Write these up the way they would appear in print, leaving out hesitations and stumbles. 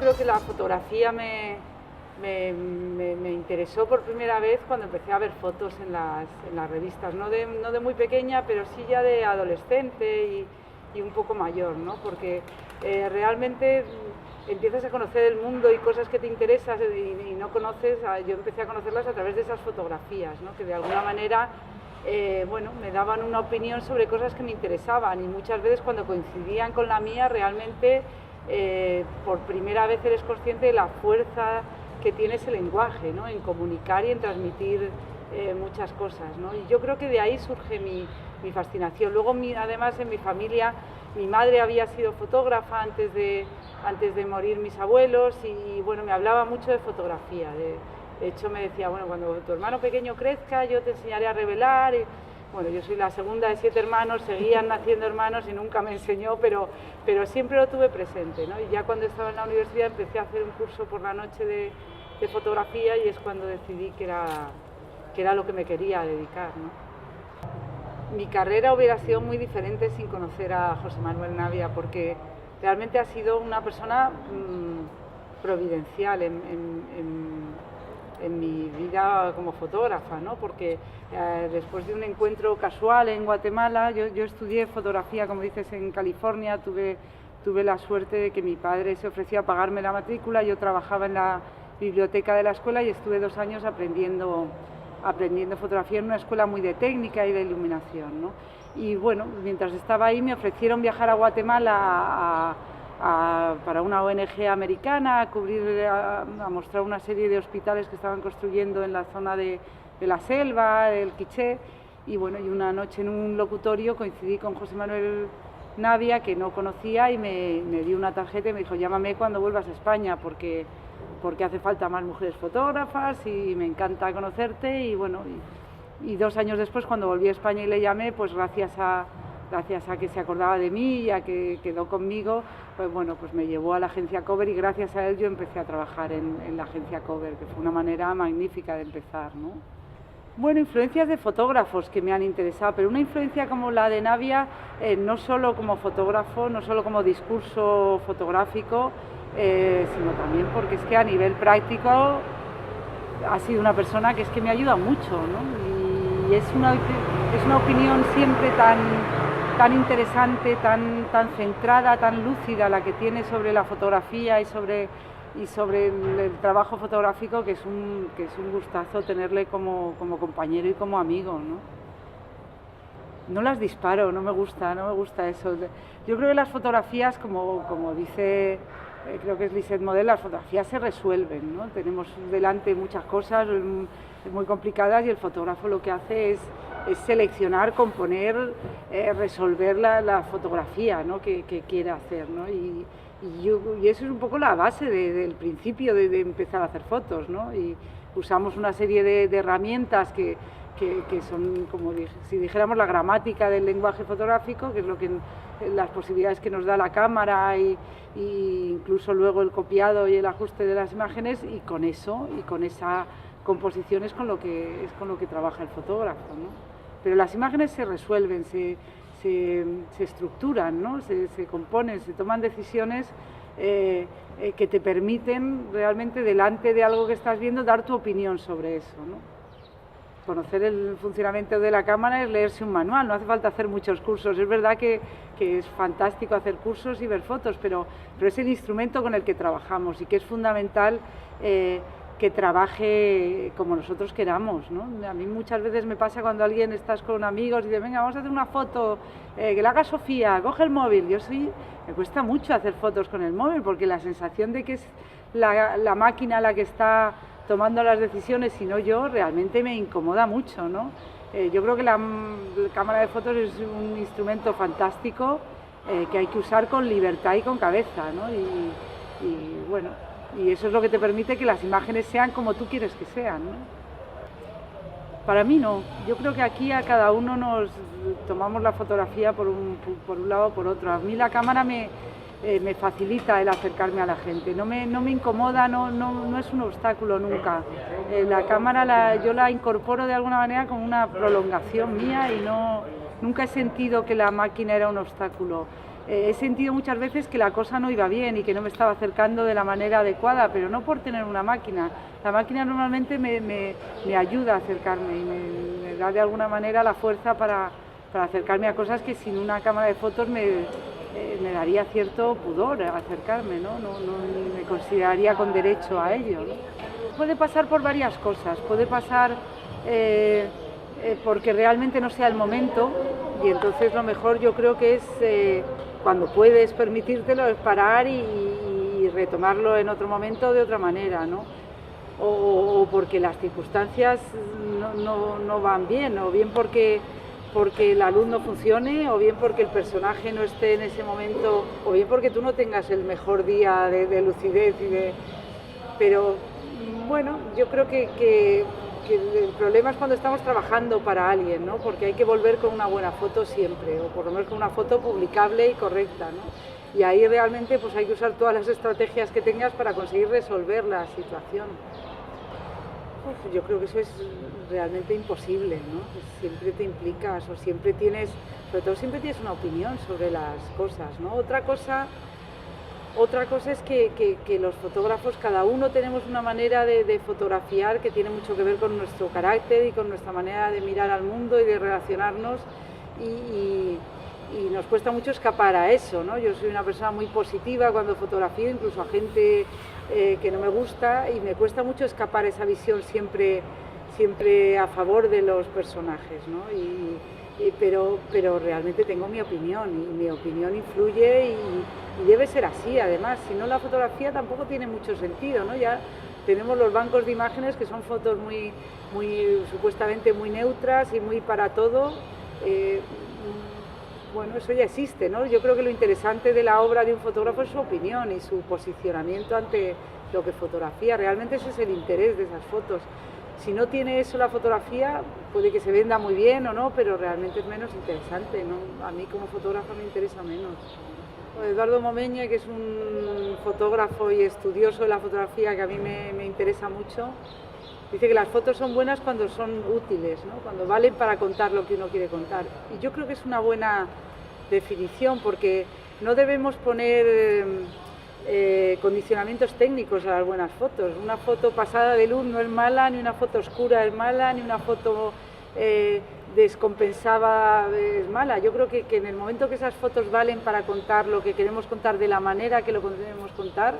creo que la fotografía me interesó por primera vez cuando empecé a ver fotos en las revistas, no de muy pequeña, pero sí ya de adolescente y un poco mayor, ¿no? Porque realmente empiezas a conocer el mundo y cosas que te interesan y no conoces. Yo empecé a conocerlas a través de esas fotografías, ¿no? Que de alguna manera bueno, me daban una opinión sobre cosas que me interesaban, y muchas veces cuando coincidían con la mía realmente por primera vez eres consciente de la fuerza que tiene ese lenguaje, ¿no? En comunicar y en transmitir muchas cosas, ¿no? Y yo creo que de ahí surge mi fascinación. Luego además en mi familia mi madre había sido fotógrafa antes de morir mis abuelos, y bueno, me hablaba mucho de fotografía. De hecho me decía, bueno, cuando tu hermano pequeño crezca yo te enseñaré a revelar. Y bueno, yo soy la segunda de 7 hermanos, seguían naciendo hermanos y nunca me enseñó, pero siempre lo tuve presente, ¿no? Y ya cuando estaba en la universidad empecé a hacer un curso por la noche de fotografía, y es cuando decidí que era lo que me quería dedicar, ¿no? Mi carrera hubiera sido muy diferente sin conocer a José Manuel Navia, porque realmente ha sido una persona providencial en mi vida como fotógrafa, ¿no? Porque después de un encuentro casual en Guatemala, yo estudié fotografía, como dices, en California. Tuve la suerte de que mi padre se ofreció a pagarme la matrícula. Yo trabajaba en la biblioteca de la escuela y estuve 2 años aprendiendo fotografía en una escuela muy de técnica y de iluminación, ¿no? Y bueno, mientras estaba ahí me ofrecieron viajar a Guatemala para una ONG americana, a mostrar una serie de hospitales que estaban construyendo en la zona de la selva, el Quiché. Y bueno, y una noche en un locutorio coincidí con José Manuel Navia, que no conocía, y me dio una tarjeta y me dijo: llámame cuando vuelvas a España, porque hace falta más mujeres fotógrafas y me encanta conocerte. Y bueno, y 2 años después, cuando volví a España y le llamé, pues gracias a que se acordaba de mí y a que quedó conmigo, pues bueno, pues me llevó a la agencia Cover, y gracias a él yo empecé a trabajar en la agencia Cover, que fue una manera magnífica de empezar, ¿no? Bueno, influencias de fotógrafos que me han interesado, pero una influencia como la de Navia, no solo como fotógrafo, no solo como discurso fotográfico, sino también porque es que a nivel práctico ha sido una persona que es que me ayuda mucho, ¿no? Y es una opinión siempre tan interesante, tan centrada, tan lúcida la que tiene sobre la fotografía y sobre el trabajo fotográfico, que es un gustazo tenerle como compañero y como amigo, ¿no? No las disparo, no me gusta eso. Yo creo que las fotografías, como dice, creo que es Lisette Model, las fotografías se resuelven, ¿no? Tenemos delante muchas cosas muy complicadas, y el fotógrafo lo que hace es seleccionar, componer, resolver la fotografía, ¿no? que quiere hacer, ¿no? Y eso es un poco la base del principio de empezar a hacer fotos, ¿no? Y usamos una serie de herramientas que son, como si dijéramos, la gramática del lenguaje fotográfico, que es las posibilidades que nos da la cámara, y incluso luego el copiado y el ajuste de las imágenes, y con esa composición es con lo que trabaja el fotógrafo, ¿no? Pero las imágenes se resuelven, se estructuran, ¿no? Se componen, se toman decisiones que te permiten realmente, delante de algo que estás viendo, dar tu opinión sobre eso, ¿no? Conocer el funcionamiento de la cámara es leerse un manual, no hace falta hacer muchos cursos. Es verdad que es fantástico hacer cursos y ver fotos, pero es el instrumento con el que trabajamos, y que es fundamental que trabaje como nosotros queramos, ¿no? A mí muchas veces me pasa cuando estás con amigos y dice: venga, vamos a hacer una foto, que la haga Sofía, coge el móvil. Me cuesta mucho hacer fotos con el móvil, porque la sensación de que es la máquina la que está tomando las decisiones y no yo, realmente me incomoda mucho, ¿no? Yo creo que la cámara de fotos es un instrumento fantástico, que hay que usar con libertad y con cabeza, ¿no? Y bueno, y eso es lo que te permite que las imágenes sean como tú quieres que sean, ¿no? Para mí no. Yo creo que aquí a cada uno nos tomamos la fotografía por un lado o por otro. A mí la cámara me facilita el acercarme a la gente, no me incomoda, no es un obstáculo nunca. La cámara yo la incorporo de alguna manera como una prolongación mía, y nunca he sentido que la máquina era un obstáculo. he sentido muchas veces que la cosa no iba bien y que no me estaba acercando de la manera adecuada, pero no por tener una máquina. La máquina normalmente me ayuda a acercarme y me da de alguna manera la fuerza para acercarme a cosas que sin una cámara de fotos me daría cierto pudor acercarme, ¿no? Ni me consideraría con derecho a ello, ¿no? Puede pasar por varias cosas, puede pasar porque realmente no sea el momento, y entonces lo mejor yo creo que es, cuando puedes permitírtelo, es parar y retomarlo en otro momento de otra manera, ¿no? O porque las circunstancias no van bien, o bien porque la luz no funcione, o bien porque el personaje no esté en ese momento, o bien porque tú no tengas el mejor día de lucidez pero bueno, yo creo que el problema es cuando estamos trabajando para alguien, ¿no? Porque hay que volver con una buena foto siempre, o por lo menos con una foto publicable y correcta, ¿no? Y ahí realmente pues hay que usar todas las estrategias que tengas para conseguir resolver la situación. Uf, yo creo que eso es realmente imposible, ¿no? Pues siempre te implicas o siempre tienes, sobre todo siempre tienes una opinión sobre las cosas, ¿no? Otra cosa es que los fotógrafos, cada uno tenemos una manera de fotografiar que tiene mucho que ver con nuestro carácter y con nuestra manera de mirar al mundo y de relacionarnos, y nos cuesta mucho escapar a eso, ¿no? Yo soy una persona muy positiva cuando fotografío, incluso a gente que no me gusta, y me cuesta mucho escapar esa visión siempre a favor de los personajes, ¿no? Pero realmente tengo mi opinión, y mi opinión influye y debe ser así. Además, si no, la fotografía tampoco tiene mucho sentido, ¿no? Ya tenemos los bancos de imágenes que son fotos muy supuestamente muy neutras y muy para todo. Bueno, eso ya existe, ¿no? Yo creo que lo interesante de la obra de un fotógrafo es su opinión y su posicionamiento ante lo que fotografía. Realmente ese es el interés de esas fotos. Si no tiene eso la fotografía, puede que se venda muy bien o no, pero realmente es menos interesante, ¿no? A mí como fotógrafo me interesa menos. Eduardo Momeña, que es un fotógrafo y estudioso de la fotografía que a mí me interesa mucho, dice que las fotos son buenas cuando son útiles, ¿no? Cuando valen para contar lo que uno quiere contar. Y yo creo que es una buena definición, porque no debemos poner condicionamientos técnicos a las buenas fotos. Una foto pasada de luz no es mala, ni una foto oscura es mala, ni una foto descompensada es mala. Yo creo que en el momento que esas fotos valen para contar lo que queremos contar de la manera que lo queremos contar,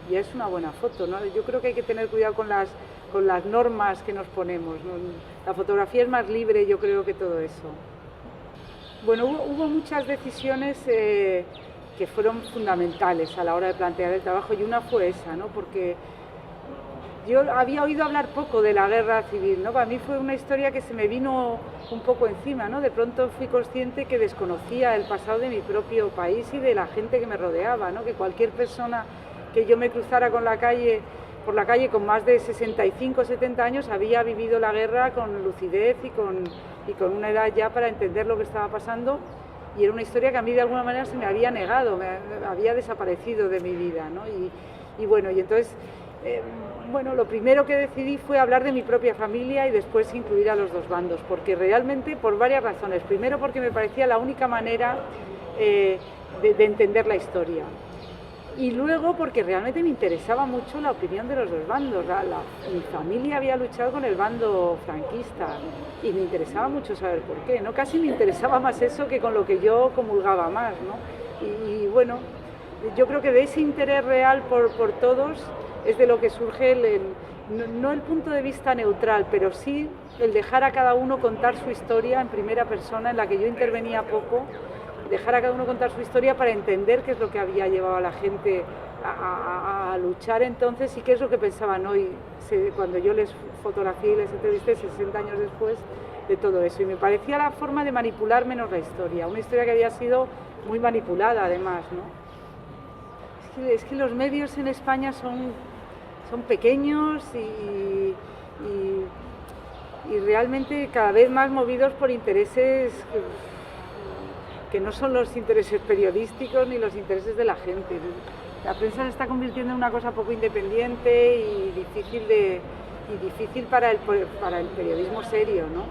ya es una buena foto, ¿no? Yo creo que hay que tener cuidado con las normas que nos ponemos, ¿no? La fotografía es más libre, yo creo, que todo eso. Bueno, hubo muchas decisiones que fueron fundamentales a la hora de plantear el trabajo, y una fue esa, ¿no? Porque yo había oído hablar poco de la guerra civil, ¿no? Para mí fue una historia que se me vino un poco encima, ¿no? De pronto fui consciente que desconocía el pasado de mi propio país y de la gente que me rodeaba, ¿no? Que cualquier persona que yo me cruzara por la calle con más de 65 o 70 años había vivido la guerra con lucidez y con una edad ya para entender lo que estaba pasando, y era una historia que a mí de alguna manera se me había negado, me había desaparecido de mi vida, ¿no? Y entonces, lo primero que decidí fue hablar de mi propia familia y después incluir a los dos bandos, porque realmente, por varias razones. Primero, porque me parecía la única manera de entender la historia. Y luego porque realmente me interesaba mucho la opinión de los dos bandos. Mi familia había luchado con el bando franquista y me interesaba mucho saber por qué, ¿no? Casi me interesaba más eso que con lo que yo comulgaba más, ¿no? Y bueno, yo creo que de ese interés real por todos es de lo que surge no el punto de vista neutral, pero sí el dejar a cada uno contar su historia en primera persona, en la que yo intervenía poco. Dejar a cada uno contar su historia para entender qué es lo que había llevado a la gente a luchar entonces y qué es lo que pensaban hoy, cuando yo les fotografié y les entrevisté 60 años después de todo eso. Y me parecía la forma de manipular menos la historia, una historia que había sido muy manipulada además, ¿no? Es que los medios en España son pequeños y realmente cada vez más movidos por intereses que no son los intereses periodísticos ni los intereses de la gente. La prensa se está convirtiendo en una cosa poco independiente y difícil para el periodismo serio, ¿no?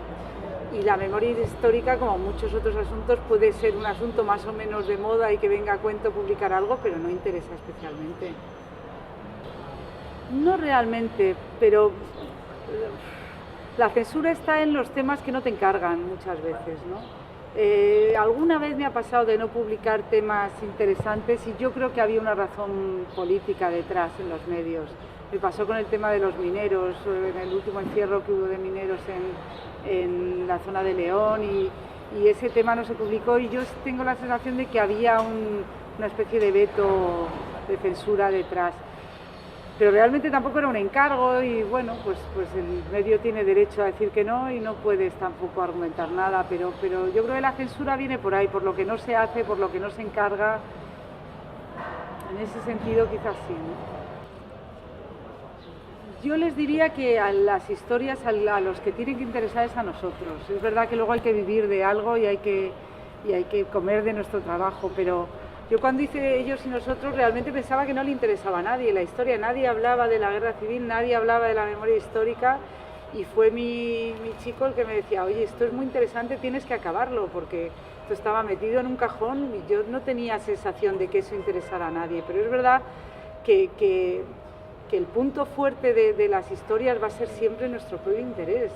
Y la memoria histórica, como muchos otros asuntos, puede ser un asunto más o menos de moda y que venga a cuento publicar algo, pero no interesa especialmente. No realmente, pero la censura está en los temas que no te encargan muchas veces, ¿no? Alguna vez me ha pasado de no publicar temas interesantes y yo creo que había una razón política detrás en los medios. Me pasó con el tema de los mineros, en el último encierro que hubo de mineros en la zona de León y ese tema no se publicó y yo tengo la sensación de que había una especie de veto de censura detrás. Pero realmente tampoco era un encargo y bueno, pues el medio tiene derecho a decir que no y no puedes tampoco argumentar nada, pero yo creo que la censura viene por ahí, por lo que no se hace, por lo que no se encarga. En ese sentido quizás sí, ¿no? Yo les diría que a las historias a los que tienen que interesar es a nosotros. Es verdad que luego hay que vivir de algo y hay que comer de nuestro trabajo, pero yo cuando hice Ellos y Nosotros realmente pensaba que no le interesaba a nadie la historia, nadie hablaba de la guerra civil, nadie hablaba de la memoria histórica y fue mi chico el que me decía, oye, esto es muy interesante, tienes que acabarlo, porque esto estaba metido en un cajón y yo no tenía sensación de que eso interesara a nadie, pero es verdad que el punto fuerte de las historias va a ser siempre nuestro propio interés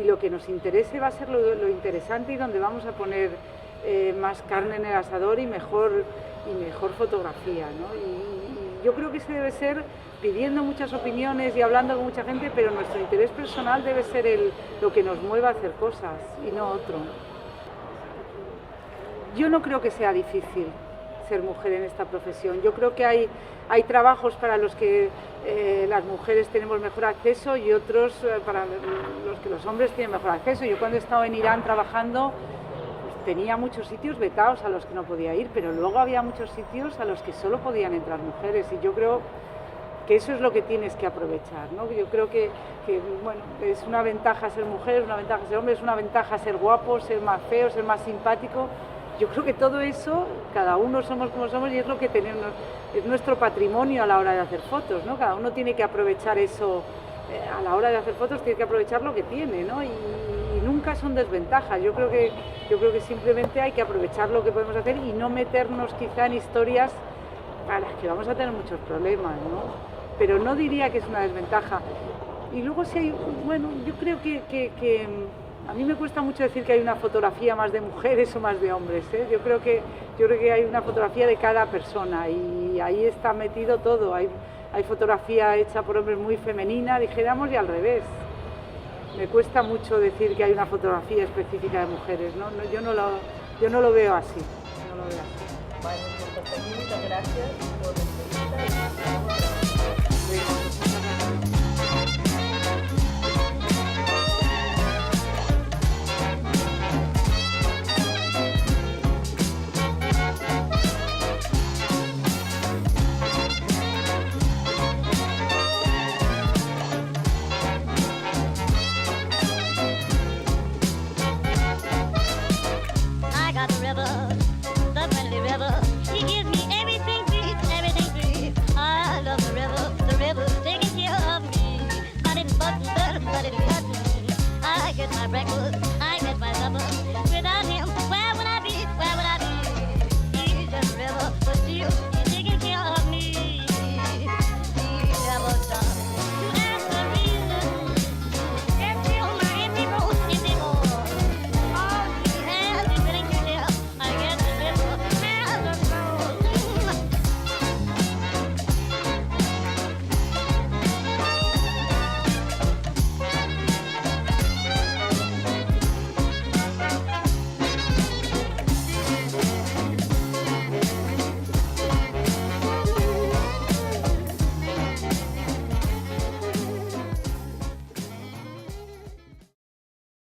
y lo que nos interese va a ser lo interesante y donde vamos a poner más carne en el asador y mejor fotografía, ¿no? Y yo creo que ese debe ser pidiendo muchas opiniones y hablando con mucha gente, pero nuestro interés personal debe ser lo que nos mueva a hacer cosas y no otro. Yo no creo que sea difícil ser mujer en esta profesión. Yo creo que hay trabajos para los que las mujeres tenemos mejor acceso y otros para los que los hombres tienen mejor acceso. Yo cuando he estado en Irán trabajando tenía muchos sitios vetados a los que no podía ir, pero luego había muchos sitios a los que solo podían entrar mujeres y yo creo que eso es lo que tienes que aprovechar, ¿no? Yo creo que bueno, es una ventaja ser mujer, es una ventaja ser hombre, es una ventaja ser guapo, ser más feo, ser más simpático. Yo creo que todo eso, cada uno somos como somos y es lo que tenemos, es nuestro patrimonio a la hora de hacer fotos, ¿no? Cada uno tiene que aprovechar eso, a la hora de hacer fotos tiene que aprovechar lo que tiene, ¿no? Y nunca son desventajas. Yo creo que simplemente hay que aprovechar lo que podemos hacer y no meternos quizá en historias para las que vamos a tener muchos problemas, ¿no? Pero no diría que es una desventaja. Y luego si hay, bueno, yo creo que a mí me cuesta mucho decir que hay una fotografía más de mujeres o más de hombres, ¿eh? Yo creo que hay una fotografía de cada persona y ahí está metido todo. Hay fotografía hecha por hombres muy femenina, dijéramos, y al revés. Me cuesta mucho decir que hay una fotografía específica de mujeres, ¿no? Yo no lo veo así. Vale, pues muchas gracias por la entrevista.